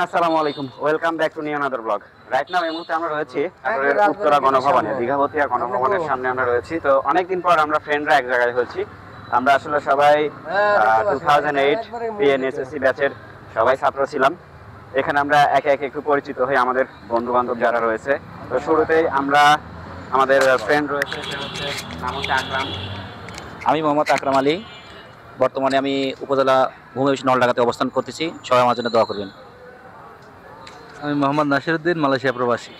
আসসালামু আলাইকুম, welcome back to new another blog. Right now এই মুহূর্তে আমরা রয়েছি উত্তরা গণভবনে, দীঘাবতিয়া গণভবনের সামনে আমরা রয়েছি। তো অনেকদিন পর আমরা ফ্রেন্ডরা এক জায়গায় হয়েছি। আমরা আসলে সবাই 2008 পিএনএসএসসি ব্যাচের সবাই ছাত্র ছিলাম। এখানে আমরা একে একে একটু পরিচিত হই, আমাদের বন্ধু বান্ধব যারা রয়েছে। তো শুরুতেই আমরা আমাদের ফ্রেন্ড রয়েছে, সে হচ্ছে নাম হচ্ছে আকরাম। আমি মোহাম্মদ আকরাম আলী। বর্তমানে আমি উপজেলা ভূমি অফিস নলডাঙ্গাতে অবস্থান করতেছি। সবাই আমার জন্য দোয়া করবেন। আমি মোহাম্মদ নাসিরউদ্দিন, মালয়েশিয়া প্রবাসী।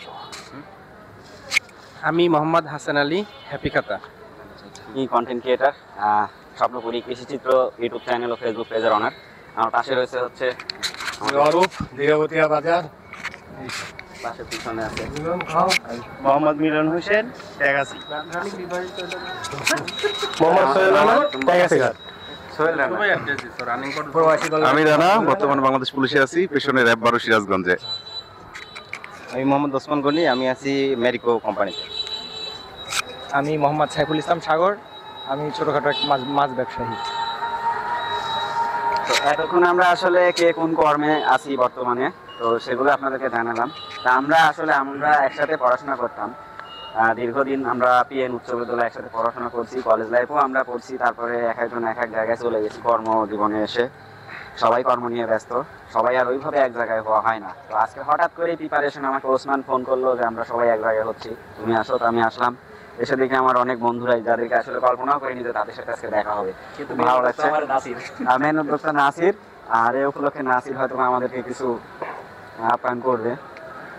আমি মোহাম্মদ হাসান আলী, হ্যাপি খাতা। কি কন্টেন্ট ক্রিয়েটার, স্বপ্নপুরী কৃষিচিত্র ইউটিউব চ্যানেল ও ফেসবুক পেজের অনার। আমার পাশে রয়েছে হচ্ছে অরূপ, দীঘাবতিয়া বাজার। পাশের পিছনে আছে মোহাম্মদ মিলন হোসেন, ট্যাগাসি। আমি রানা, বর্তমানে বাংলাদেশ পুলিশে আছি, পেছনে র্যাব 12 সিরাজগঞ্জে। আমি মোহাম্মদ ওসমান গনি, আমি আছি মেরিকো কোম্পানিতে। আমি মোহাম্মদ সাইফুল ইসলাম সাগর, আমি ছোটখাটো এক মাছ ব্যবসায়ী। তো এতক্ষণ আমরা আসলে কে কোন কর্মে আছি বর্তমানে, তো সেগুলো আপনাদেরকে জানালাম। তা আমরা একসাথে পড়াশোনা করতাম দীর্ঘদিন। আমরা পিএন উচ্চ বিদ্যালয়ে একসাথে পড়াশোনা করছি, কলেজ লাইফেও আমরা পড়ছি। তারপরে এক একজন এক এক জায়গায় চলে গেছি কর্মজীবনে এসে, সবাই কর্ম নিয়ে ব্যস্ত, সবাই আর ওইভাবে এক জায়গায় হওয়া হয় না। তো আজকে হঠাৎ করে প্রিপারেশন আমাকে ওসমান ফোন করলো যে আমরা সবাই এক জায়গায় হচ্ছি, তুমি আসো। তো আমি আসলাম, এসে দেখে আমার অনেক বন্ধুরাই, যাদেরকে আসলে কল্পনাও করিনি যে তাদের সাথে আজকে দেখা হবে, খুব ভালো লাগছে। মেন উদ্যোক্তা নাসির, আর এই উপলক্ষে নাসির হয়তো আমাদেরকে কিছু আপ্যায়ন করবে,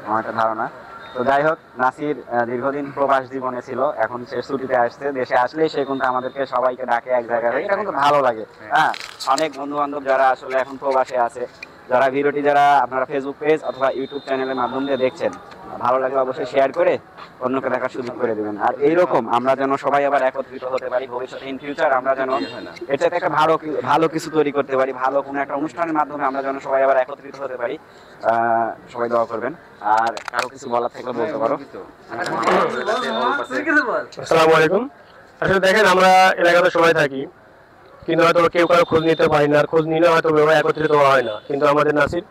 আমার একটা ধারণা। তো যাই হোক, নাসির দীর্ঘদিন প্রবাস জীবনে ছিল, এখন সে ছুটিতে আসছে। দেশে আসলেই সে কিন্তু আমাদেরকে সবাইকে ডাকে এক জায়গায়, এটা কিন্তু ভালো লাগে। হ্যাঁ, অনেক বন্ধু বান্ধব যারা আসলে এখন প্রবাসে আছে, যারা ভিডিওটি আপনারা ফেসবুক পেজ অথবা ইউটিউব চ্যানেলের মাধ্যম দিয়ে দেখছেন, ভালো লাগলে অবশ্যই শেয়ার করে অন্যকে দেখার সুযোগ করে দেবেন। আর এইরকম আমরা যেন সবাই আবার একত্রিত হতে পারি ভবিষ্যতে, ইন ফিউচার আমরা যেন এটা একটা ভালো কিছু তৈরি করতে পারি, ভালো কোনো একটা অনুষ্ঠানের মাধ্যমে আমরা যেন সবাই আবার একত্রিত হতে পারি। সবাই দোয়া করবেন। আর কারো কিছু বলার থাকলে বলতে পারো। আসসালামু আলাইকুম। আসলে দেখেন, আমরা এলাকাতে সবাই থাকি, কিন্তু হয়তো কেউ কারো খোঁজ নিতে পারি না, আর খোঁজ নিলে হয়তো একত্রিত হওয়া হয় না। কিন্তু আমাদের নাসির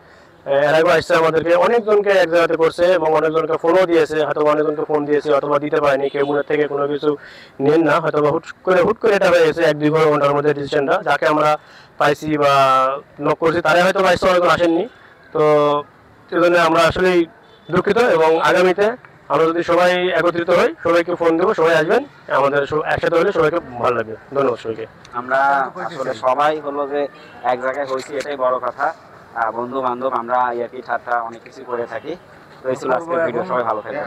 এর আগে আসছে, আমাদেরকে অনেকজনকে এক জায়গাতে করছে এবং অনেকজনকে ফোনও দিয়েছে। হয়তো অনেকজনকে ফোন দিয়েছে, অথবা দিতে পারেনি, কেউ মনের থেকে কোনো কিছু নেন না, হয়তো হুট করে এটা হয়ে গেছে 1-2 ঘন্টার মধ্যে ডিসিশনটা। যাকে আমরা পাইছি বা নক করছি তারাই হয়তো পাইছে, অনেকজন আসেননি। তো সেই জন্য আমরা আসলেই দুঃখিত, এবং আগামীতে আমরা যদি সবাই একত্রিত হই, সবাইকে ফোন দেবো, সবাই আসবেন, আমাদের একসাথে হলে সবাইকে ভালো লাগবে। ধন্যবাদ সবাইকে। আমরা আসলে সবাই হলো যে এক জায়গায় হয়েছি, এটাই বড় কথা। বন্ধু বান্ধব আমরা ইয়ার্কি ঠাট্টা অনেক কিছু করে থাকি। তো এই ছিল আজকের ভিডিও, সবাই ভালো থাকবেন।